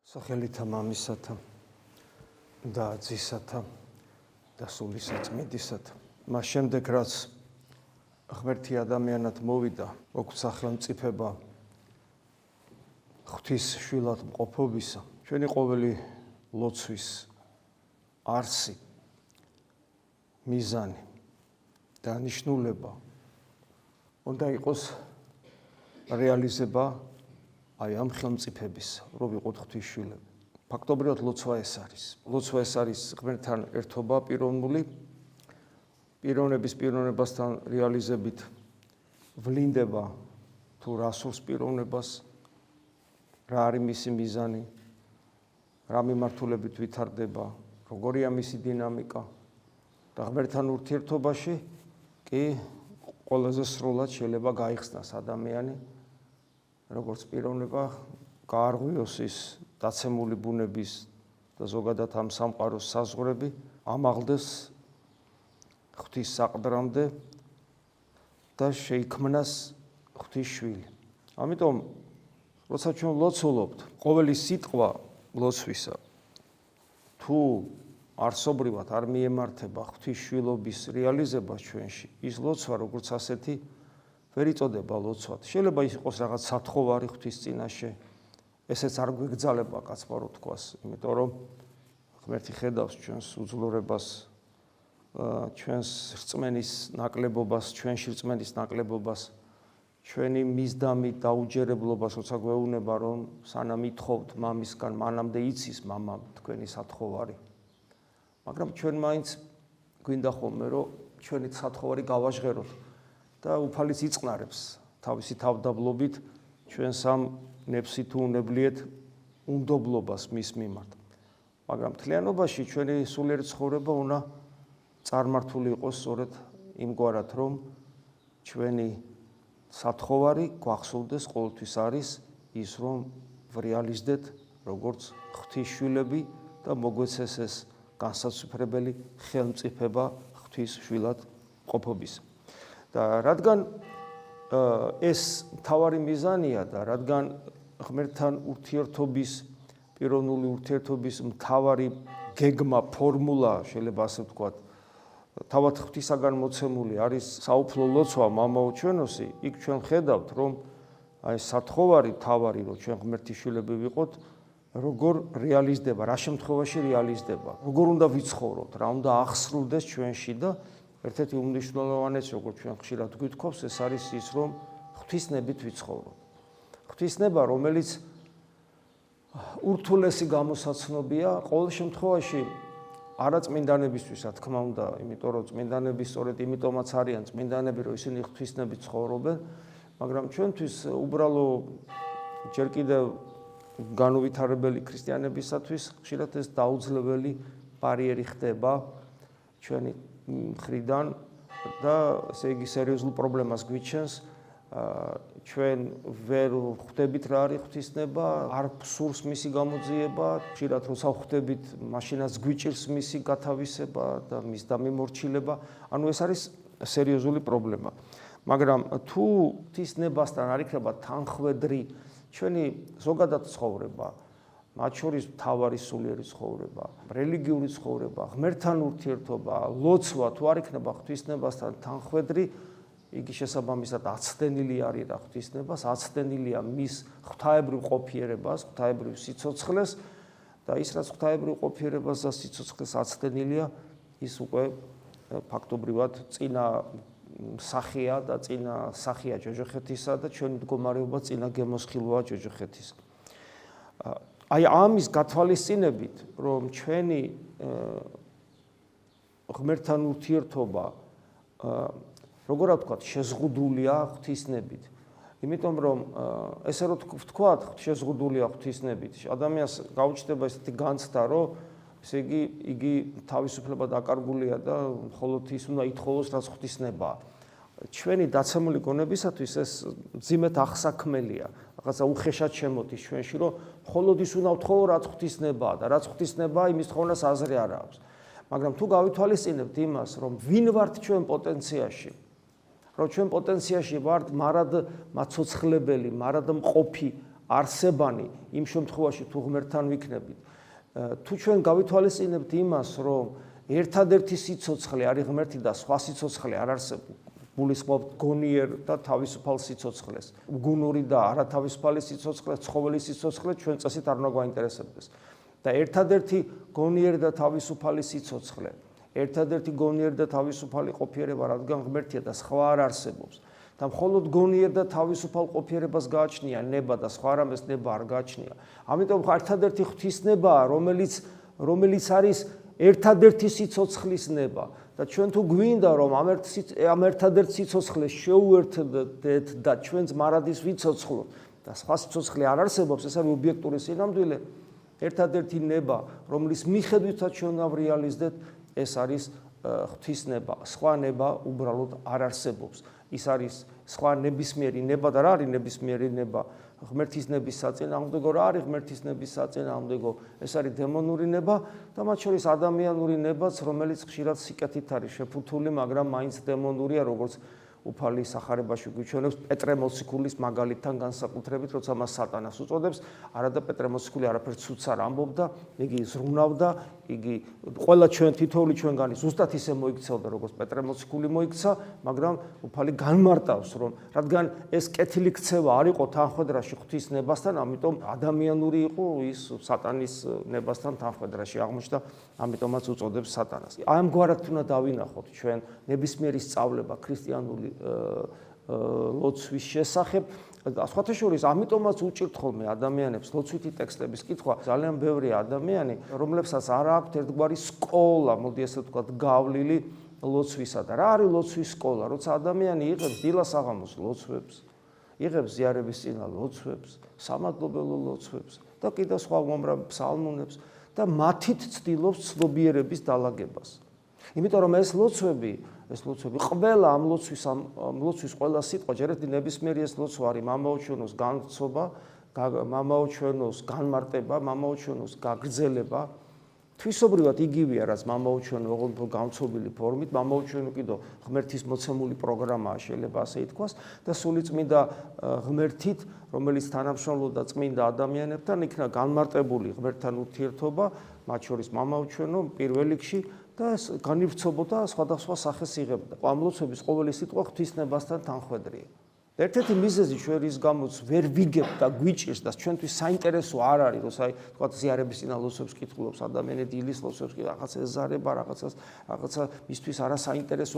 სახელითა მამისათა და ძისათა და სულისაწმინდისათა. მას შემდეგ, რაც ღმერთი ადამიანად მოვიდა, მოგვცა სახელმწიფება ღვთის შვილად მყოფობისა, ჩვენი ყოველი ლოცვის არსი, მიზანი და ნიშნულება უნდა იყოს რეალიზება აი ამ ხელმწიფების, რომ ვიყოთ ღვთისშვილები. ფაქტობრივად ლოცვა ეს არის. ლოცვა ეს არის ღმერთთან ერთობა პიროვნული, პიროვნების პიროვნებასთან რეალიზებით ვლინდება თუ რა სურს პიროვნებას, რა არის მისი მიზანი, რა მიმართულებით ვითარდება, როგორია მისი დინამიკა და ღმერთთან ურთიერთობაში კი ყველაზე სრულად შეიძლება გაიხსნას ადამიანი, როგორც პიროვნება გაარღვიოს ის დაცემული ბუნების და ზოგადად ამ სამყაროს საზღვრები, ამაღლდეს ღვთის საყდრამდე და შეიქმნას ღვთის შვილი. ამიტომ, როცა ჩვენ ლოცულობთ, ყოველი სიტყვა ლოცვისა თუ არსობრივად არ მიემართება ღვთის შვილობის რეალიზებას ჩვენში, ის ლოცვა როგორც ასეთი ვერ იწოდება ლოცვად. შეიძლება ის იყოს რაღაც სათხოვარი ღვთის წინაშე, ესეც არ გვეგძალება კაცმარო თქვას, იმიტომ რომ ღმერთი ხედავს ჩვენს უძლურებას, ჩვენს რწმენის ნაკლებობას, ჩვენში რწმენის ნაკლებობას, ჩვენი მისდამი დაუჯერებლობას, როცა გვეუბნება, რომ სანამ ითხოვთ მამისგან, მანამდე იცის მამამ თქვენი სათხოვარი. მაგრამ ჩვენ მაინც გვინდა ხოლმე, რომ ჩვენი სათხოვარი გავაჟღეროთ და უფალიც იწყნარებს თავისი თავდაბლობით ჩვენს ამ ნებსი თუ უნებლიეთ უნდობლობას მის მიმართ. მაგრამ მთლიანობაში ჩვენი სულიერი ცხოვრება უნდა წარმართული იყოს სწორედ იმგვარად, რომ ჩვენი სათხოვარი გვახსოვდეს ყოველთვის არის ის, რომ ვრეალიზდეთ როგორც ღვთისშვილები და მოგვეცეს ეს განსაცვიფრებელი ხელმწიფება ღვთის შვილად ყოფობისა. და რადგან ეს მთავარი მიზანია და რადგან ღმერთთან ურთიერთობის, პიროვნული ურთიერთობის მთავარი გეგმა, ფორმულა, შეიძლება ასე ვთქვათ, თავად ღვთისაგან მოცემული არის საუფლო ლოცვა მამაო ჩვენოსი, იქ ჩვენ ხედავთ, რომ აი სათხოვარი მთავარი, რომ ჩვენ ღმერთის შვილები ვიყოთ, როგორ რეალიზდება, რა შემთხვევაში რეალიზდება, როგორ უნდა ვიცხოვროთ, რა უნდა ახსრულდეს ჩვენში და ერთ-ერთი უმნიშვნელოვანესი, როგორც ჩვენ ხშირად გვითხოვს, ეს არის ის, რომ ღვთისნებით ვიცხოვროთ. ღვთისნება, რომელიც ურთულესი გამოსაცნობია, ყოველ შემთხვევაში არა წმინდანებისთვის, რა თქმა უნდა, იმიტომ რომ წმინდანები სწორედ იმიტომაც არიან წმინდანები, რომ ისინი ღვთისნებით ცხოვრობენ, მაგრამ ჩვენთვის უბრალო ჯერ კიდევ განუვითარებელი ქრისტიანებისათვის ხშირად ეს დაუძლეველი ბარიერი ხდება ჩვენი მხრიდან და ესე იგი სერიოზულ პრობლემას გვიჩენს. ჩვენ ვერ ხვდებით რა არის ღვთისნება, არ სურს მისი გამოძიება, ხშირად როცა ხვდებით, მაშინაც გვიჭირს მისი გათავისება და მის დამიმორჩილება. ანუ ეს არის სერიოზული პრობლემა. მაგრამ თუ ღვთისნებასთან არ იქნება თანხვედრი ჩვენი ზოგადად ცხოვრება, მათ შორის მთავარი სულიერი ცხოვრება, რელიგიური ცხოვრება, ღმერთთან ურთიერთობა, ლოცვა თუ არ იქნება ღვთისნებასთან თანხვედრი, იგი შესაბამისად აცდენილი არის რა ღვთისნებას, აცდენილია მის ღვთაებრივ ყოფიერებას, ღვთაებრივ სიცოცხლეს და ის რაც ღვთაებრივ ყოფიერებას და სიცოცხლეს აცდენილია, ის უკვე ფაქტობრივად წინა სახეა და წინა სახეა ჯოჯოხეთისა და ჩვენი მდგომარეობა წინა გემოსხილოა ჯოჯოხეთის. აი ამის გათვალისწინებით, რომ ჩვენი ღმერთთან ურთიერთობა როგორ ვთქვათ, შეზღუდულია ღვთისნებით. იმიტომ რომ ესე რომ ვთქვათ, შეზღუდულია ღვთისნებით, ადამიანს გაუჩნდება ესეთი განცდა, რომ ესე იგი თავისუფლება დაკარგულია და მხოლოდ ის უნდა ითხოვოს, რაც ღვთისნებაა. ჩვენი დაცემული გონებისათვის ეს მძიმედ ახსაქმელია. რაღაცა უხეშად შემოდის ჩვენში, რომ მხოლოდ ის უნდა ვთხოვო, რაც ღვთისნებაა და რაც ღვთისნებაა, იმის თხოვნას აზრი არ აქვს. მაგრამ თუ გავითვალისწინებთ იმას, რომ ვინ ვართ ჩვენ პოტენციაში, რომ ჩვენ პოტენციაში ვართ მარად მაცოცხლებელი, მარად მყოფი არსებანი იმ შემთხვევაში თუ ღმერთთან ვიქნებით. თუ ჩვენ გავითვალისწინებთ იმას, რომ ერთადერთი სიცოცხლე არის ღმერთი და სხვა სიცოცხლე არ არსებობს, გულისხმობთ გონიერ და თავისუფალ სიცოცხლეს. გუნური და არათავისუფალი სიცოცხლე, ცხოველის სიცოცხლე ჩვენ წესით არ უნდა გვაინტერესებდეს. და ერთადერთი გონიერ და თავისუფალი სიცოცხლე, ერთადერთი გონიერ და თავისუფალი ყოფიერება, რადგან ღმერთია და სხვა არ არსებობს. და მხოლოდ გონიერ და თავისუფალ ყოფიერებას გააჩნია ნება და სხვა რამეს ნება არ გააჩნია. ამიტომ ერთადერთი ღვთისნებაა, რომელიც არის ერთადერთი სიცოცხლის ნება. და ჩვენ თუ გვინდა რომ ამ ერთადერთ სიცოცხლეს შეუერთდეთ და ჩვენს მარადის ვიცოცხლოთ და სხვა სიცოცხლე არ არსებობს, ეს არის ობიექტური სინამდვილე. ერთადერთი ნება, რომლის მიხედვითაც ჩვენ ავრიალიზდეთ, ეს არის ღვთისნება. სხვა ნება უბრალოდ არ არსებობს. ის არის სხვა ნებისმიერი ნება და რა არის ნებისმიერი ნება? ღმერთის ნების საწინააღმდეგო, რა არის ღმერთის ნების საწინააღმდეგო? ეს არის დემონური ნება და მათ შორის ადამიანური nebაც, რომელიც ხშირად სიკეთით არის შეფუთული, მაგრამ მაინც დემონურია, როგორც უფალი სახარებაში გვიჩვენებს პეტრე მოციქულის მაგალითთან განსაკუთრებით, როცა მას სატანას უწოდებს, არადა პეტრე მოციქული არაფერს ცუდს არ ამბობდა, იგი ზრუნავდა, იგი ყველა თითოეული ჩვენგანი ზუსტად ისე მოიქცეოდა, როგორც პეტრე მოციქული მოიქცა, მაგრამ უფალი განმარტავს, რომ რადგან ეს კეთილი ქცევა არ იყო თანხვედრაში ღვთის ნებასთან, ამიტომ ადამიანური იყო ის სატანის ნებასთან თანხვედრაში აღმოჩნდა, ამიტომაც უწოდებს სატანას. ამგვარად უნდა დავინახოთ ჩვენ ნებისმიერი სწავლება ქრისტიანული ლოცვის შესახებ. სხვათა შორის ამიტომაც უჭირთ ხოლმე ადამიანებს ლოცვითი ტექსტების კითხვა. ძალიან ბევრი ადამიანი, რომლებსაც არ აქვთ ერთგვარი სკოლა, მოდი ესე ვთქვათ, გავლილი ლოცვისა. და რა არის ლოცვის სკოლა? როცა ადამიანი იღებს დილას-აღამოს ლოცვებს, იღებს ზიარების წინა ლოცვებს, სამადლობელო ლოცვებს და კიდევ სხვა უამრავ ფსალმუნებს და მათით ცდილობს ცნობიერების დალაგებას. იმიტომ რომ ეს ლოცვები ყველა ამ ლოცვის ყველა სიტყვა ჯერეთი ნებისმიერი ეს ლოცვა არის მამაოჩვენოს განცობა, მამაოჩვენოს განმარტება, მამაოჩვენოს გაგრძელება. თვისობრივად იგივეა, რაც მამაოჩვენო ოღონდ განცობილი ფორმით, მამაოჩვენო კიდო ღმერთის მოცემული პროგრამაა, შეიძლება ასე ითქვას და სულიწმინდა ღმერთით, რომელიც თანამშრომლობდა წმინდა ადამიანებთან, იქნა განმარტებული ღმერთთან ურთიერთობა, მათ შორის მამაოჩვენო პირველ რიგში და განივრცობოდა სხვადასხვა სახეს იღებდა. ამ ლოცვების ყოველი სიტყვა ღვთისნებასთან თანხვედრია. ერთ-ერთი მიზეზი ჩვენ რის გამოც ვერ ვიგებთ და გვიჭირს და ჩვენთვის საინტერესო არ არის, რომ თქვა ზიარების წინა ლოცვებს კითხულობს ადამიანი, დილის ლოცვებს კი რაღაცა ეზარება, რაღაცა მისთვის არასაინტერესო.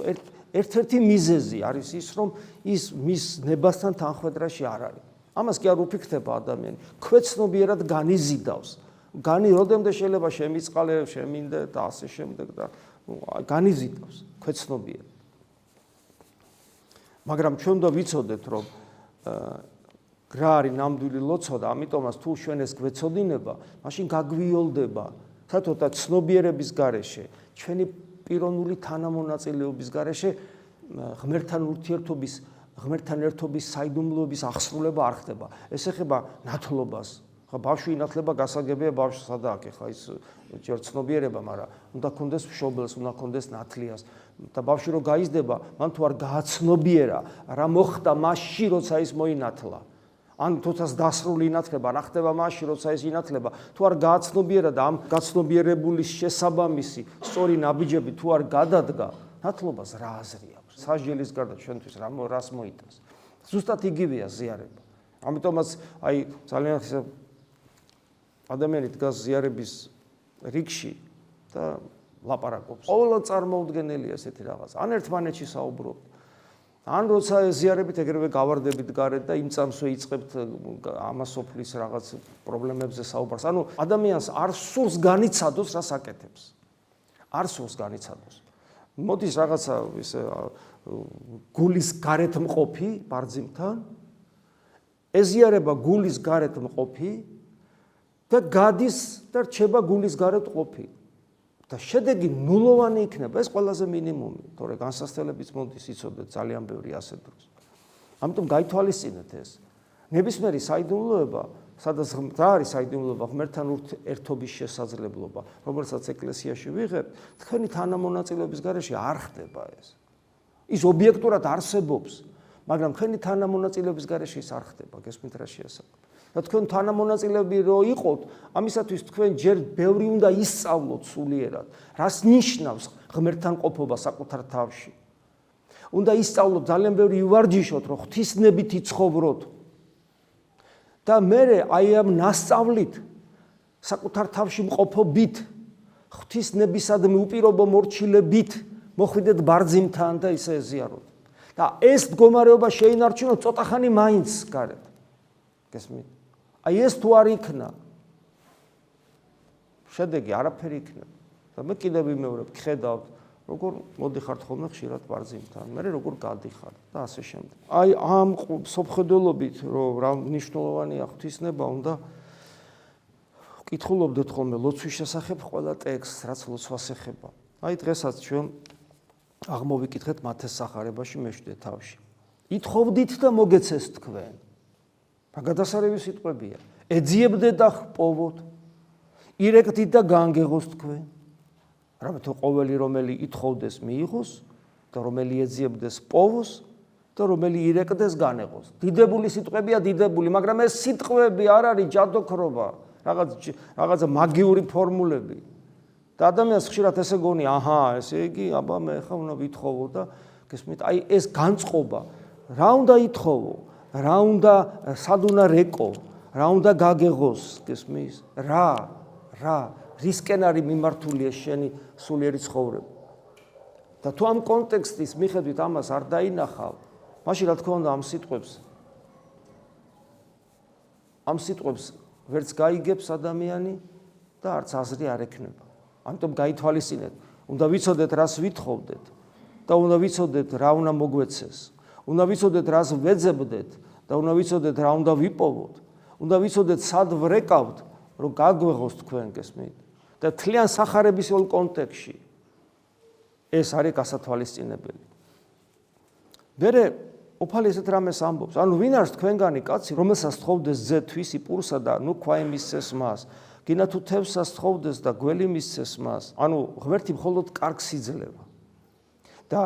ერთ-ერთი მიზეზი არის ის, რომ ის მის ნებასთან თანხვედრაში არ არის. ამას კი არ უფიქრდება ადამიანი. ქვეცნობიერად განიზიდავს. როდემდე შეიძლება შემიწყალე, შემინდე და ასე შემდეგ და განიზიდავს ქვეცნობიერად. მაგრამ ჩვენ უნდა ვიცოდეთ, რომ რა არის ნამდვილი ლოცვა და ამიტომაც თუ ჩვენ ეს გვეცოდინება, მაშინ გაგვიოლდება თათოთა ცნობიერების გარეშე, ჩვენი პიროვნული თანამონაწილეობის გარეშე ღმერთთან ურთიერთობის, ღმერთთან ერთობის საიდუმლოების აღსრულება არ ხდება. ეს ეხება ნათლობას. ბავშვი ინათლება გასაგებია ბავშვს სადაა ხა ის ჯერ ცნობიერება, მაგრამ უნდა კონდეს მშობელს, უნდა კონდეს ნათლიას და ბავშვი რო გაიზრდება, მან თუ არ გააცნობიერა, რა მოხდა მასში, როცა ის მოინათლა. ან თუცას დასრული ინათლება, რა ხდება მასში, როცა ის ინათლება, თუ არ გააცნობიერა და ამ გაცნობიერებულის შესაბამისი სწორი ნაბიჯები თუ არ გადადგა, ნათლობას რა აზრი აქვს? სასჯელის გარდა ჩვენთვის რას მოიტანს? ზუსტად იგივეა ზიარება. ამიტომაც აი ძალიან ადამიანი დგას ზიარების რიგში და ლაპარაკობს. ყოველად წარმოუდგენელია ესეთი რაღაც. ან ერთმანეთში საუბრობთ. ან როცა ზიარებით ეგრევე გავარდებით გარეთ და იმ წამსვე იწყებთ ამას სოფლის რაღაც პრობლემებზე საუბარს. ანუ ადამიანს არ სურს განიცადოს რას აკეთებს. არ სურს განიცადოს. მოდის რაღაცა ისე გულის გარეთ მყოფი ბარძიმთან. ეზიარება გულის გარეთ მყოფი და გადის და რჩება გულის გარეთ ყოფი. და შედეგი ნულოვანი იქნება, ეს ყველაზე მინიმუმი, თორე განსასწრებიც მოდის იცოდეთ ძალიან ბევრი ასე დროს. ამიტომ გაითვალისწინეთ ეს. ნებისმიერი საიდუმლოება, სადაც რა არის საიდუმლოება, ღმერთთან ერთობის შესაძლებლობა, რომელსაც ეკლესიაში ვიღებთ, თქვენი თანამონაწილეობის გარეშე არ ხდება ეს. ის ობიექტურად არსებობს, მაგრამ თქვენი თანამონაწილეობის გარეშე ის არ ხდება, გესმით რა შეასაბამება. და თქვენ თანამონაწილეები რო იყოთ, ამისათვის თქვენ ჯერ ბევრი უნდა ისწავლოთ სულიერად, რას ნიშნავს ღმერთთან ყოფობა საკუთარ თავში. უნდა ისწავლოთ, ძალიან ბევრი ივარჯიშოთ, რომ ღვთისნებით იცხოვროთ. და მე აი ამ ნასწავლით, საკუთარ თავში მყოფობით, ღვთისნებისადმი უპირობო მორჩილებით მოხვიდეთ ბარძიმთან და ისე ეზიაროთ. და ეს მდგომარეობა შეინარჩუნოთ ცოტახანი მაინც გარეთ. გესმით? აი ეს თუ არ იქნა, შედეგი არაფერი იქნება. და მე კიდევ ვიმეორებ, ხედავთ, როგორ მოდიხართ ხოლმე ხშირად ბარძიმთან, მე როგორ გადიხარ და ასე შემდეგ. აი ამ სოფხედელობით, რომ რა მნიშვნელოვანია ღვთისნება, უნდა ვკითხულობდეთ ხოლმე ლოცვის შესახებ ყველა ტექსტს, რაც ლოცვას ეხება. აი დღესაც ჩვენ აღმოვიკითხეთ მათეს სახარებაში მე-7 თავში. ითხოვდით და მოგეცეს თქვენ. რა გადასარევი სიტყვებია. ეძიებდეთ და ჰპოვოთ. ირეკდით და განგეღოს თქვენ. რამე თუ ყოველი რომელი ითხოვდეს მიიღოს და რომელი ეძიებდეს პოვოს და რომელი ირეკდეს განეღოს. დიდებული სიტყვებია დიდებული, მაგრამ ეს სიტყვები არ არის ჯადოქრობა, რაღაცა მაგიური ფორმულები. და ადამიანს ხშირად ესე გონი, აჰა, ესე იგი, აბა მე ხა უნდა ვითხოვო და გესმით, აი ეს განწყობა, რა უნდა ითხოვო, რა უნდა სად უნდა რეკო, რა უნდა გაგეღოს, გესმის? რა რისკენ არის მიმართული ეს შენი სულიერი ცხოვრება. და თუ ამ კონტექსტის მიხედვით ამას არ დაინახავ, მაშინ რა თქმა უნდა ამ სიტყვებს ვერც გაიგებს ადამიანი და არც აზრი არ ექნება. ამიტომ გაითვალისწინეთ, უნდა ვიცოდეთ რას ვითხოვდეთ და უნდა ვიცოდეთ რა უნდა მოგვეცეს. უნდა ვიცოდეთ რას ვეძებდეთ და უნდა ვიცოდეთ რა უნდა ვიპოვოთ. უნდა ვიცოდეთ სად ვრეკავთ, რომ გაგვეღოს თქვენ გესმით. და თლიან სახარების ოლ კონტექსტში ეს არის გასათვალისწინებელი. მერე უფალი ესეთ რამეს ამბობს, ანუ ვინ არის თქვენგანი კაცი, რომელსაც თხოვდეს ძე თვისი პურსა და ნუ ქვაი მისცეს მას, გინა თუ თევსას თხოვდეს და გველი მისცეს მას, ანუ ღმერთი მხოლოდ კარგს იძლევა. და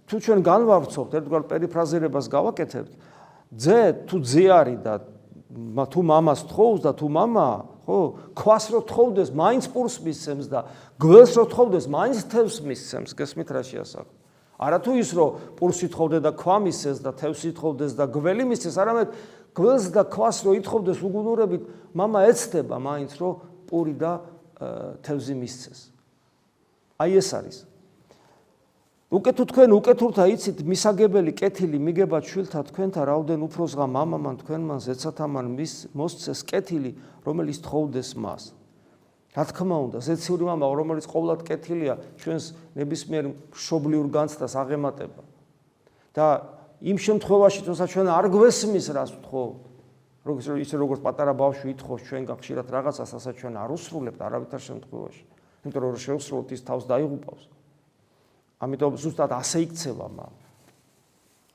თუ ჩვენ განვავრცობთ, ერთგვარ პერიფრაზირებას გავაკეთებთ, ძე თუ ძე არის და თუ მამას თხოვს და თუ მამაა, ხო, ქვას რო თხოვდეს, მაინც პურს მისცემს და გველს რო თხოვდეს, მაინც თევს მისცემს, გესმით რა შეასახა. არა თუ ის რომ პურსი თხოვდეს და ქვა მისცეს და თევსი თხოვდეს და გველი მისცეს, არამედ გველს და ქვას რო ითხოვდეს უგუნურებით, მამა ეცდება მაინც რომ პური და თევზი მისცეს. აი ეს არის. უკეთ თქვენ უკეთურთა იცით მისაგებელი კეთილი მიგებათ შვილთა თქვენთა რაოდენ უფროსღა მამამან თქვენმან ზეცათამან მოსცეს კეთილი რომელიც თხოვდეს მას. რა თქმა უნდა, ზეციური მამა, რომელიც ყოვლად კეთილია, ჩვენს ნებისმიერ მშობლიურ განცდას აღემატება. და იმ შემთხვევაში, თორსა ჩვენ არ გვესმის რას ვთხოვ, როგორც პატარა ბავშვი ითხოვს ჩვენგან ხშირად რაღაცას, ასაც ჩვენ არ უსრულებთ არავითარ შემთხვევაში. იმიტომ რომ შევსრულოთ ის თავს დაიღუპავს. ამიტომ ზუსტად ასე იქცევა მამა.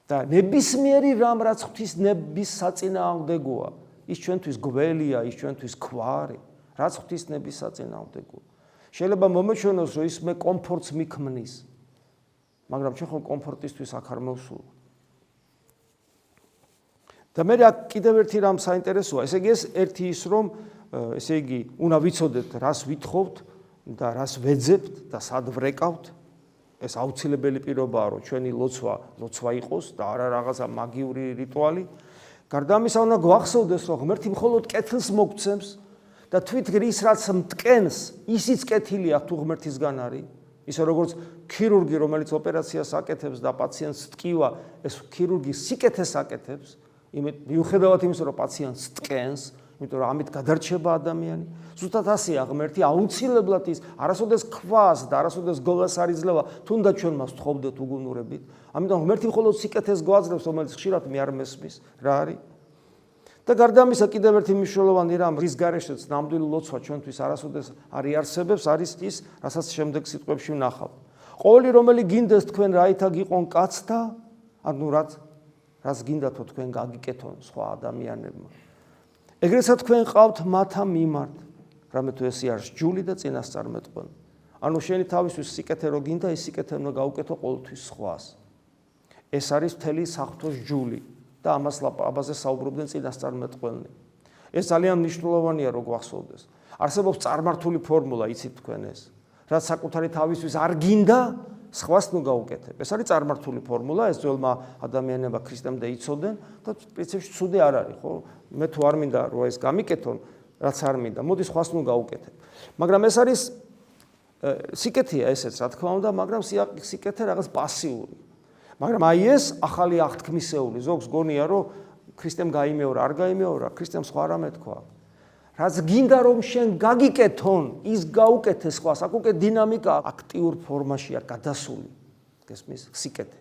და ნებისმიერი რამ რაც ღვთის ნების საწინააღმდეგოა, ის ჩვენთვის გველია, ის ჩვენთვის ქვარი, რაც ღვთის ნების საწინააღმდეგოა. შეიძლება მომეჩვენოს, რომ ის მე კომფორტს მიქმნის, მაგრამ ჩვენ ხომ კომფორტისთვის აქ არ მოვსულ. და მე კიდევ ერთი რამ საინტერესოა, ესე იგი ეს ერთი ის რომ ესე იგი უნდა ვიცოდეთ რას ვითხოვთ და რას ვეძებთ და სად ვრეკავთ. ეს აუცილებელი პირობაა, რომ ჩვენი ლოცვა იყოს და არა რაღაცა მაგიური რიტუალი. გარდა ამისა, უნდა გვახსოვდეს, რომ ღმერთი მხოლოდ კეთილს მოგცემს და თვით ის რაც მტკენს, ისიც კეთილია თუ ღმერთისგან არის. ისე როგორც ქირურგი, რომელიც ოპერაციას აკეთებს და პაციენტს ტკივა, ეს ქირურგი სიკეთეს აკეთებს, მიუხედავად იმისა, რომ პაციენტს ტკენს, იმიტომ რომ ამით გადარჩება ადამიანი. ზუსტად ასეა ღმერთი აუცილებლად ის არასოდეს ქვას და არასოდეს გოლას არ იძლევა, თუნდაც ჩვენ მას თხოვდეთ უგუნურებით. ამიტომ ღმერთი მხოლოდ სიკეთეს გვაძლევს, რომელიც ხშირად მე არ მესმის, რა არის? და გარდა ამისა, კიდევ ერთი მნიშვნელოვანი რამ, რის გარეშეც ნამდვილი ლოცვა ჩვენთვის არასოდეს არ იარსებებს, არის ის, რასაც შემდეგ სიტყვებში ვნახავთ. ყოველი რომელი გინდეს თქვენ რაითა გიყონ კაცთა, ანუ რაც გინდათო თქვენ გაგიკეთონ სხვა ადამიანებმა. ეგრეცა თქვენ ყავთ მათა მიმართ, რამე თუ ესე არის ჯული და წინასწარმეტყველი. ანუ შენი თავისთვის სიკეთე რო გინდა, ის სიკეთე უნდა გაუკეთო ყოველთვის სხვას. ეს არის მთელი საღვთოს ჯული და ამაზე საუბრობდნენ წინასწარმეტყველნი. ეს ძალიან მნიშვნელოვანია რო გვახსოვდეს. არსებობს წარმართული ფორმულა, იცით თქვენ ეს. რაც საკუთარი თავისთვის არ გინდა, სხვას ნუ გაუკეთებ. ეს არის წარმართული ფორმულა, ეს ძველმა ადამიანებმა ქრისტემდე იცოდნენ და პრინციპში ცუდი არ არის, ხო? მე თუ არ მინდა რომ ეს გამიკეთონ, რაც არ მინდა, მოდი სხვას ნუ გაუკეთებ. მაგრამ ეს არის სიკეთეა ესეც, რა თქმა უნდა, მაგრამ სიკეთე რაღაც პასიური. მაგრამ აი ეს ახალი აღთქმისეული, ზოგს გონია რომ ქრისტემ გაიმეორა, არ გაიმეორა, ქრისტემ სხვა რამე თქვა. რაც გინდა რომ შენ გაგიკეთონ, ის გაუკეთე სხვას. აქ უკვე დინამიკა აქტიურ ფორმაშია გადასული. გესმის სიკეთე.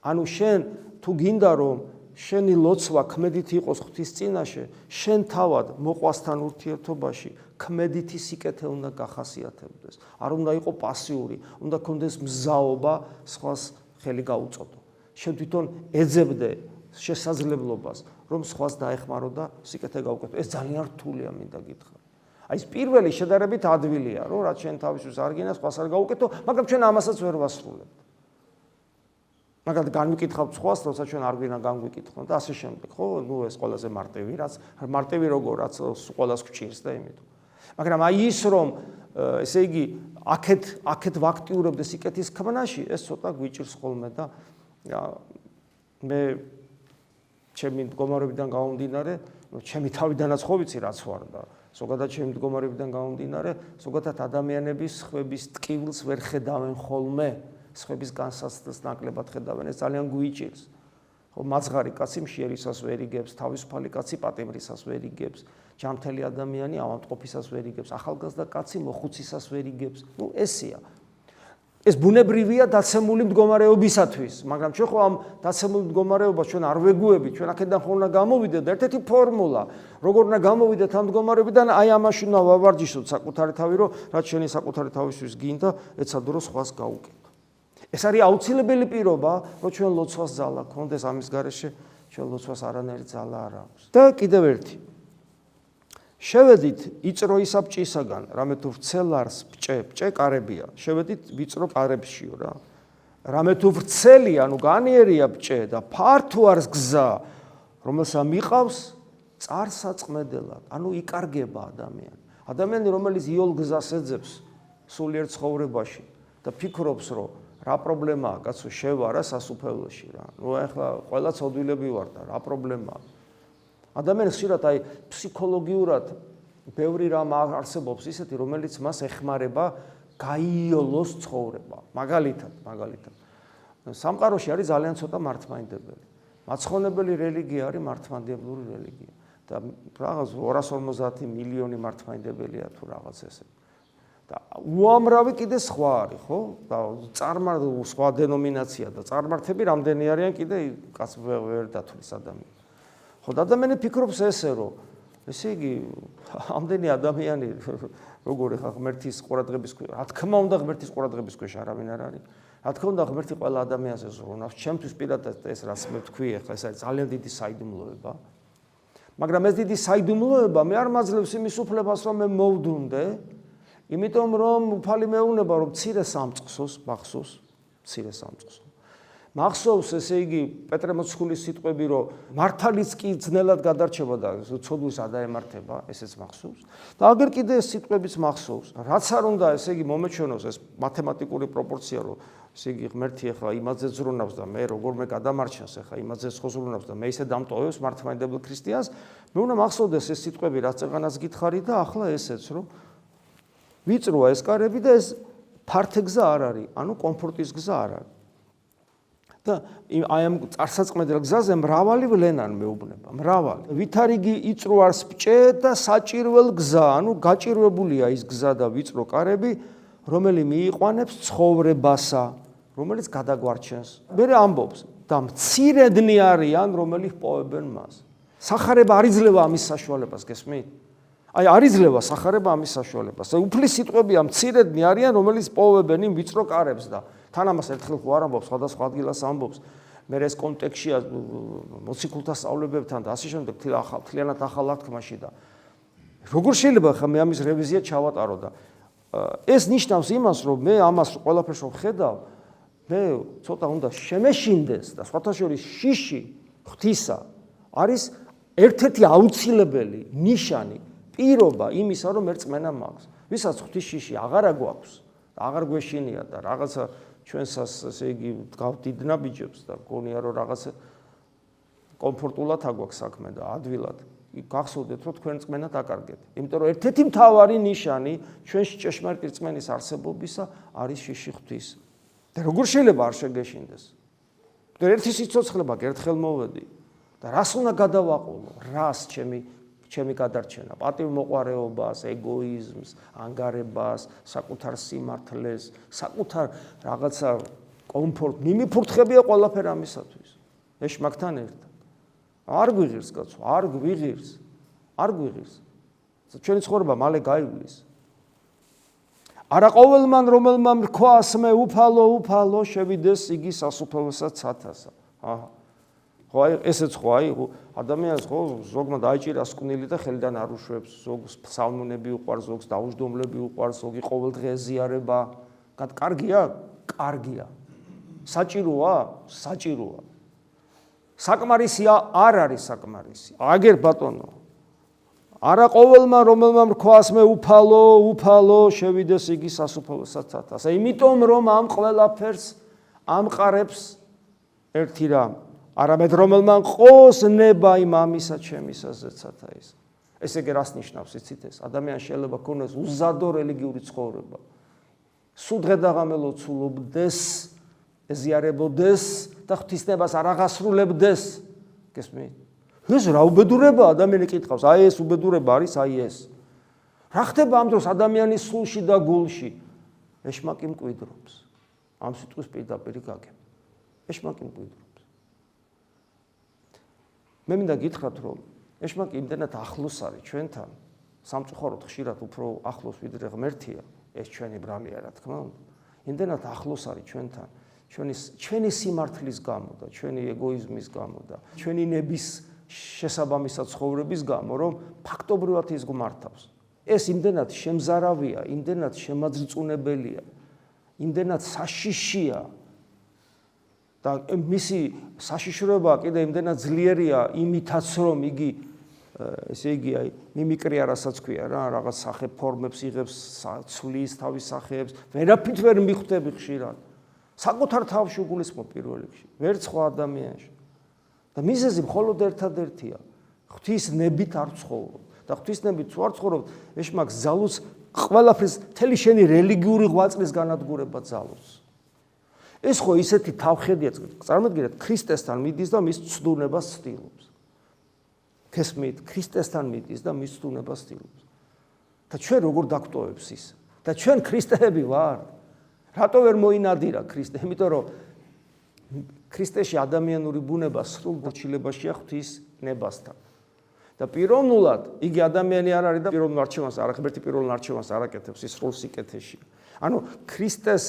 ანუ შენ თუ გინდა რომ შენი ლოცვა ქმედითი იყოს ღვთის წინაშე, შენ თავად მოყვასთან ურთიერთობაში ქმედითი სიკეთე უნდა გახასიათებდეს. არ უნდა იყო პასიური, უნდა კონდეს მზაობა სხვას ხელი გაუწოდო. შენ თვითონ ეძებდე შესაძლებლობას, რომ სხვას დაეხმარო და სიკეთე გაუკეთო. ეს ძალიან რთულია, მინდა გითხრა. აი ეს პირველი შედარებით ადვილია, რომ რაც შენ თავისთვის არ გინდა, სხვას არ გაუკეთო, მაგრამ ჩვენ ამასაც ვერ ვასრულებთ. მაგალითად, განვიკითხავთ სხვას, როცა ჩვენ არ გვინდა განვიკითხოთ და ასე შემდეგ, ხო? ნუ ეს ყველაზე მარტივი, რაც მარტივი როგორ, რაც ყველას გვჭირს და იმიტომ. მაგრამ აი ის რომ ესე იგი აქეთ ვაქტიურებდე სიკეთის ქმნაში, ეს ცოტა გვიჭირს ხოლმე და მე ჩემი მდგომარეობიდან გამომდინარე, ჩემი თავიდანაც ხო ვიცი რაც ვარ და ზოგადად ჩემი მდგომარეობიდან გამომდინარე, ზოგადად ადამიანების ხვების ტკივილს ვერ ხედავენ ხოლმე, ხვების განსაცდელს ნაკლებად ხედავენ, ეს ძალიან გვიჭირს. ხო, მაძღარი კაცი მშიერისას ვერ იგებს, თავისუფალი კაცი პატიმრისას ვერ იგებს, ჯანმრთელი ადამიანი ავადმყოფისას ვერ იგებს, ახალგაზრდა კაცი მოხუცისას ვერ იგებს. ნუ ესეა. ეს ბუნებრივია დაცემული მდგომარეობისათვის, მაგრამ ჩვენ ხო ამ დაცემულ მდგომარეობას ჩვენ არ ვეგუებით, ჩვენ აქედან ხო უნდა გამოვიდეთ და ერთ-ერთი ფორმულა, როგორ უნდა გამოვიდეთ ამ მდგომარეობიდან, აი ამაში უნდა ვავარჯიშოთ საკუთარი თავი, რომ რაც შენი საკუთარი თავისთვის გინდა, ეცადო რომ სხვას გაუკეთო. ეს არის აუცილებელი პირობა, რომ ჩვენ ლოცვას ძალა გქონდეს, ამის გარეშე ჩვენ ლოცვას არანაირი ძალა არ აქვს. და კიდევ ერთი. შევედით იწრო ისაბჭისაგან, რამე თუ ვრცელარს ბჭე კარებია. შევედით ვიწრო კარებშიო რა. რამე თუ ვრცელი, ანუ განიერია ბჭე და ფართო არის გზა, რომელსაც მიყავს წარსაწმედელად, ანუ იკარგება ადამიანი. ადამიანი, რომელიც იოლ გზას ეძებს სულიერ ცხოვრებაში და ფიქრობს, რომ რა პრობლემაა, კაცო, შევარა სასუფეველოში რა. ნუ ახლა ყველა ცოდვილები ვარ და რა პრობლემაა. ადამიანს ხშირად აი ფსიქოლოგიურად ბევრი რამ არსებობს ისეთი, რომელიც მას ეხმარება გაიოლოს ცხოვრება. მაგალითად. სამყაროში არის ძალიან ცოტა მართლმადიდებელი. მაცხონებელი რელიგია არის მართლმადიდებლური რელიგია და რაღაც 250 მილიონი მართლმადიდებელია თუ რაღაც ესე. და უამრავი კიდე სხვა არის, ხო? და სხვა დენომინაცია და წარმართები რამდენი არიან კიდე კაც ვერ დათვლის ადამიანი. ხო, ადამიანი ფიქრობს ესე, რომ ესე იგი ამდენი ადამიანი როგორი ხა ღმერთის ყურადღების ქვეშ, რა თქმა უნდა ღმერთის ყურადღების ქვეშ არავინ არ არის. რა თქმა უნდა ღმერთი ყველა ადამიანს ეზრუნავს, ჩემთვის პირადად ეს რაც მე ვთქვი ახლა, ეს არის ძალიან დიდი საიდუმლოება. მაგრამ ეს დიდი საიდუმლოება მე არ მაძლევს იმის უფლებას, რომ მე მოვდუნდე, იმიტომ რომ უფალი მეუბნება, რომ მცირე სამწყსოს მახსოვს. მახსოვს, ესე იგი, პეტრე მოციქულის სიტყვები, რომ მართალიც კი ძნელად გადარჩება და ცოდვის ადაემართება, ესეც მახსოვს. და აგერ კიდე ეს სიტყვებიც მახსოვს. რაც არ უნდა, ესე იგი, მომეჩვენოს ეს მათემატიკური პროპორცია, რომ ესე იგი, ღმერთი ახლა იმაზე ზრუნავს და მე როგორმე გადამარჩენს, ახლა იმაზე ზრუნავს და მე ისე დამტოვებს მართლმადიდებელ ქრისტიანს, მე უნდა მახსოვდეს ეს სიტყვები, რაც წეღანას გითხარი და ახლა ესეც, რომ ვიწროა ეს კარები და ეს ფართე გზა არ არის, ანუ კომფორტის გზა არ არის. და აი ამ წარსაწმედელ გზაზე მრავალი ვლენან მეუბნება, მრავალი. ვითარიგი იწრო არს ბჭე და საჭირველ გზა, ანუ გაჭირვებულია ის გზა და ვიწრო კარები, რომელი მიიყვანებს ცხოვრებასა, რომელიც გადაგვარჩენს. მე ამბობს და მცირედნი არიან, რომელი ჰპოვებენ მას. სახარება არ იძლევა ამის საშუალებას, გესმით? აი არ იძლევა სახარება ამის საშუალებას. უფლის სიტყვებია მცირედნი არიან, რომელიც პოვებენ იმ ვიწრო კარებს და თან ამას ერთხელ ხო არ ამბობს, სხვადასხვა ადგილას ამბობს. მე ეს კონტექსტია მოციქულთა სწავლებებთან და ასე შემდეგ თლიანად ახალ აღთქმაში და როგორ შეიძლება ხა მე ამის რევიზია ჩავატარო და ეს ნიშნავს იმას, რომ მე ამას ყველაფერს რომ ხედავ, მე ცოტა უნდა შემეშინდეს და სხვათა შორის შიში ღვთისა არის ერთ-ერთი აუცილებელი ნიშანი, პირობა იმისა, რომ ერთმენა მაქვს. ვისაც ღვთის შიში აღარა გვაქვს და აღარ გვეშინია და რაღაცა ჩვენსას ესე იგი დგავთ დიდ ნაბიჯებს და გონია რომ რაღაცა კომფორტულად აგვაქვს საქმე და ადვილად. გახსოვდეთ რომ თქვენ რწმენა დაკარგეთ. იმიტომ რომ ერთ-ერთი მთავარი ნიშანი ჩვენში ჭეშმარიტი რწმენის არსებობისა არის შიში ღვთის. და როგორ შეიძლება არ შეგეშინდეს? და ერთი სიცოცხლება ერთხელ მოვედი და რას უნდა გადავაყოლო? რას ჩემი გადარჩენა, პატივმოყვარეობას, ეგოიზმს, ანგარებას, საკუთარ სიმართლეს, საკუთარ რაღაცა კომფორტ, მიმიფურთხებია ყველაფერი ამისათვის. ეშმაკთან ერთად. არ გვიღირს კაცო, არ გვიღირს. ჩვენი ცხოვრება მალე გაივლის. არა ყოველმან რომელმა მრქვას მე უფალო შევიდეს იგი სასუფეველსა ცათასა. ხო აი ესეც ხო აი ადამიანს ხო ზოგმა დაიჭირა სკვნილი და ხელიდან არ უშვებს, ზოგს ფსალმუნები უყვარს, ზოგს დაუჯდომლები უყვარს, ზოგი ყოველდღე ეზიარება. კარგია. საჭიროა. საკმარისია არ არის საკმარისი. აგერ ბატონო. არა ყოველმა რომელმა მრქვას მე უფალო შევიდეს იგი სასუფეველსა ცათასა. იმიტომ რომ ამ ყველაფერს ამყარებს ერთი რამ. არამედ რომელმა ყოს ნება იმ ამისა ჩემისა ზეცათა ის. ესე იგი რას ნიშნავს იცით ეს? ადამიანს შეიძლება ქონდეს უზადო რელიგიური ცხოვრება. სულ დღე-დაღამე ლოცულობდეს, ეზიარებოდეს და ღვთისნებას არ აღასრულებდეს. გესმით? ეს რა უბედურება ადამიანი კითხავს, აი ეს უბედურება არის, აი ეს. რა ხდება ამ დროს ადამიანის სულში და გულში? ეშმაკი მკვიდრობს. ამ სიტყვის პირდაპირ გაგებ. ეშმაკი მკვიდრობს. მე მინდა გითხრათ, რომ ეშმაკი იმდენად ახლოს არის ჩვენთან, სამწუხაროდ ხშირად უფრო ახლოს ვიდრე ღმერთია, ეს ჩვენი ბრალია რა თქმა უნდა. იმდენად ახლოს არის ჩვენთან, ჩვენი სიმართლის გამო და ჩვენი ეგოიზმის გამო და ჩვენი ნების შესაბამისად ცხოვრების გამო, რომ ფაქტობრივად ის გმართავს. ეს იმდენად შემზარავია, იმდენად შემაძრწუნებელია, იმდენად საშიშია და მისი საშიშროება კიდე იმდენად ძლიერია იმითაც, რომ იგი ესე იგი აი მიმიკრია, რასაც ქვია რა, რაღაც სახე ფორმებს იღებს, ცვლის თავის სახეებს, ვერაფრით ვერ მიხვდები ხშირად. საკუთარ თავში უგულისხმობ პირველ რიგში, ვერ სხვა ადამიანში. და მიზეზი მხოლოდ ერთადერთია. ღვთის ნებით არ ცხოვრობ. და ღვთის ნებით თუ არ ცხოვრობ, ეშმაკს ძალუց ყველაფრის მთელი შენი რელიგიური ღვაწლის განადგურება ძალუց. ეს ხო ისეთი თავხედია, წარმოგიდგენთ, ქრისტესთან მიდის და მის ცდუნებას ცდილობს. გესმით, ქრისტესთან მიდის და მის ცდუნებას ცდილობს. და ჩვენ როგორ დაგვტოვებს ის? და ჩვენ ქრისტეები ვარ. რატო ვერ მოინადირა ქრისტე? იმიტომ რომ ქრისტეში ადამიანური ბუნება სრულ გორჩილებაშია ღვთის ნებასთან. და პიროვნულად იგი ადამიანი არ არის და პიროვნულ არჩევანს არ ღმერთი პიროვნულ არჩევანს არ აკეთებს, ის სრულ სიკეთეში. ანუ ქრისტეს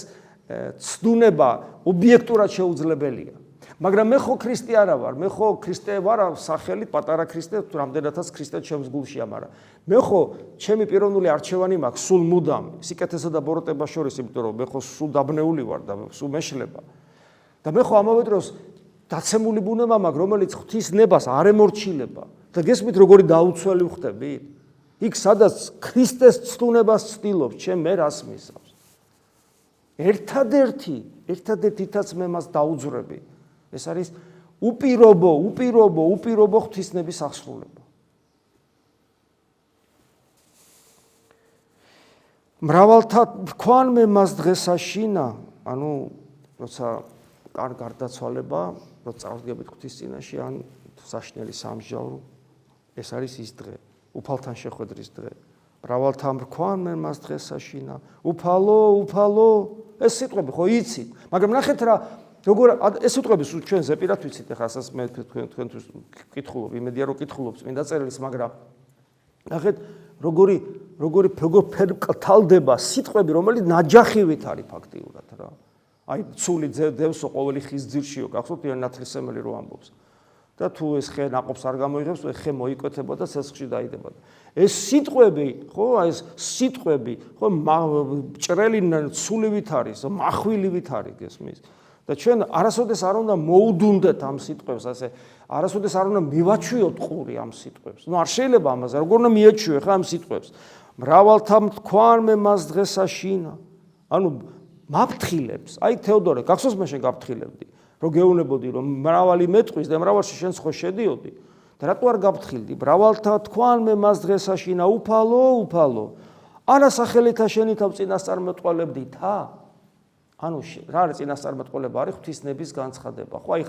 ცდუნება ობიექტურად შეუძლებელია. მაგრამ მე ხო ქრისტე არა ვარ, მე ხო ქრისტე ვარ სახელით პატარა ქრისტე, რამდენადაც ქრისტე ჩემს გულშია, მაგრამ მე ხო ჩემი პიროვნული არჩევანი მაქვს სულ მუდამ სიკეთესა და ბოროტებას შორის, იმიტომ რომ მე ხო სულ დაბნეული ვარ და სულ მეშლება. და მე ხო ამავე დროს დაცემული ბუნება მაქვს, რომელიც ღვთის ნებას არ ემორჩილება. და გესმით როგორი დაუცველი ვხდებით? იქ სადაც ქრისტეს ცდუნებას ცდილობს, ჩემ მე რას მისავს? ერთადერთითაც მე მას დაუძვრები. ეს არის უპირობო ღვთისნების აღსრულება. მრავალთა თქვან მე მას დღესაშინა, ანუ როცა გარდაცვალება, როცა წარდგებით ღვთის წინაშე, ან საშინელი სამსჯავრო, ეს არის ის დღე, უფალთან შეხვედრის დღე. მრავალთა თქვან მე მას დღესაშინა, უფალო, ეს სიტყვები ხო იცით, მაგრამ ნახეთ რა როგორ ეს სიტყვები ჩვენ ზეპირად ვიცით, ეხლა ასაც მე თქვენთვის ვკითხულობ, იმედია რომ კითხულობთ წმინდა წერილს, მაგრამ ნახეთ როგორი ფერკალდება სიტყვები, რომელიც ნაჯახივით არის ფაქტიურად რა. აი ცული დევსო ყოველი ხის ძირშიო, გახსოვთ იან ნათლისმელი რო ამბობს. და თუ ეს ხე ნაყოფს არ გამოიღებს, ეს ხე მოიკვეთება და ცეცხლში დაიდება. ეს სიტყვები, ხო, ეს სიტყვები, ხო, ჭრელი ცულივით არის, מחვილივით არის, გესმის? და ჩვენ არასოდეს არ უნდა მოუდუნდეთ ამ სიტყვებს, ასე არასოდეს არ უნდა მივაჩვიოთ ყური ამ სიტყვებს. ნუ არ შეიძლება ამაზე, როგორ უნდა მიაჩვიო ხა ამ სიტყვებს. მრავალთა თქვან მე მას დღეს აშინა. ანუ მაფრთხილებს. აი თეოდორე, გახსოვს მე შენ გაფრთხილებდი, რომ გეუნებოდი რომ მრავალი მეტყვის და მრავალში შენც ხო შედიოდი. და რატო არ გაფრთხილდი? მრავალთა თქვან მე მას დღეს აშინა, უფალო. ანა სახელითა შენითა წინასწარმეტყველებდითა. ანუ რა არის წინასწარმეტყველება? არის ღვთისნების განცხადება. ხო, აი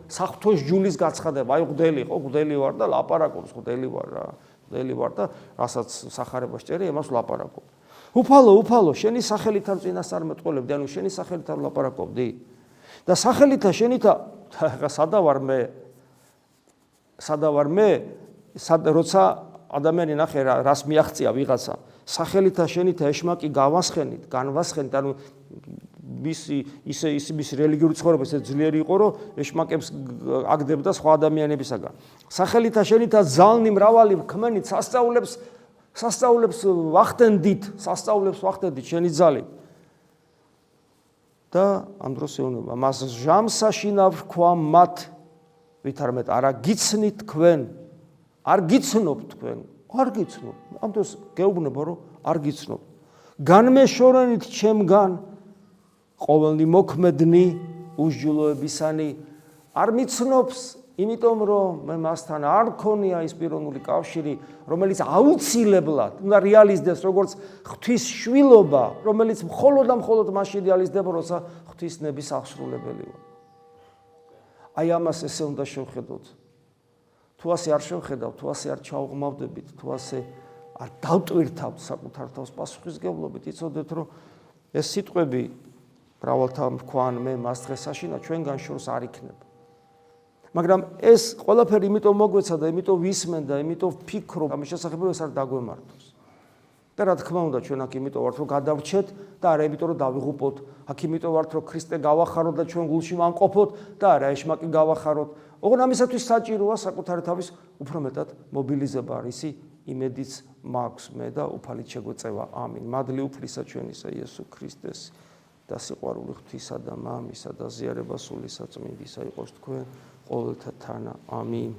საღვთოს ჯულის განცხადება. აი ღვთელი ვარ და ლაპარაკობს, ღვთელი ვარ რა. ღვთელი ვარ და რასაც სახარებას ჭერი, იმას ლაპარაკობ. უფალო, შენი სახელით არ წინასწარმეტყველებდი, ანუ შენი სახელით არ ლაპარაკობდი. და სახელითა შენითა, ხა სადა ვარ მე, როცა ადამიანი ნახე რას მიაღწია ვიღაცა, სახელითა შენითა ეშმაკი განვასხენით, ანუ მისი რელიგიური ცხოვრება ისე ძლიერი იყო, რომ ეშმაკებს აგდებდა სხვა ადამიანებისაგან. სახელითა შენითა ზალნი მრავალი ქმენით სასწაულებს ვახდენდით შენი ძალით. და ამ დროს ეუბნება, მას ჟამსაშინა ვქვა მათ, ვითარმეთ არა გიცნით თქვენ, არ გიცნობ თქვენ, არ გიცნობ. ამ დროს გეუბნება, რომ არ გიცნობ. განმეშორენით ჩემგან ყოველნი მოქმედნი უსჯულოებისანი, არ მიცნობს, იმიტომ რომ მე მასთან არ მქონია ის პიროვნული კავშირი, რომელიც აუცილებლად უნდა რეალიზდეს როგორც ღვთის შვილობა, რომელიც მხოლოდ და მხოლოდ მაშინ რეალიზდება, როცა ღვთისნების აღსრულებელი ვარ. აი ამას ესე უნდა შევხედოთ. თუ ასე არ შევხედავთ, თუ ასე არ ჩავღმავდებით, თუ ასე არ დავტვირთავთ საკუთარ თავს პასუხისმგებლობით, იცოდეთ, რომ ეს სიტყვები მრავალთა თქვან მე მას დღეს აშინა ჩვენგან შორს არ იქნება. მაგრამ ეს ყველაფერი იმიტომ მოგვეცა და იმიტომ ვისმენ და იმიტომ ვფიქრობ, ამის შესახებ ეს არ დაგვემართოს. და რა თქმა უნდა, ჩვენ აქ იმიტომ ვართ, რომ გადავრჩეთ და არა იმიტომ რომ დავიღუპოთ, აქ იმიტომ ვართ, რომ ქრისტე გავახაროთ და ჩვენ გულში ვამყოფოთ და არა ეშმაკი გავახაროთ. ოღონდ ამისათვის საჭიროა საკუთარი თავის უფრო მეტად მობილიზება, რისი იმედიც მაქვს მე და უფალით შეგვეწევა. ამინ. მადლი უფლისა ჩვენისა იესო ქრისტეს და სიყვარული ღვთისა და მამისა და ზიარება სული საწმინდისა იყოს თქვენ ყოველთა თანა. ამინ.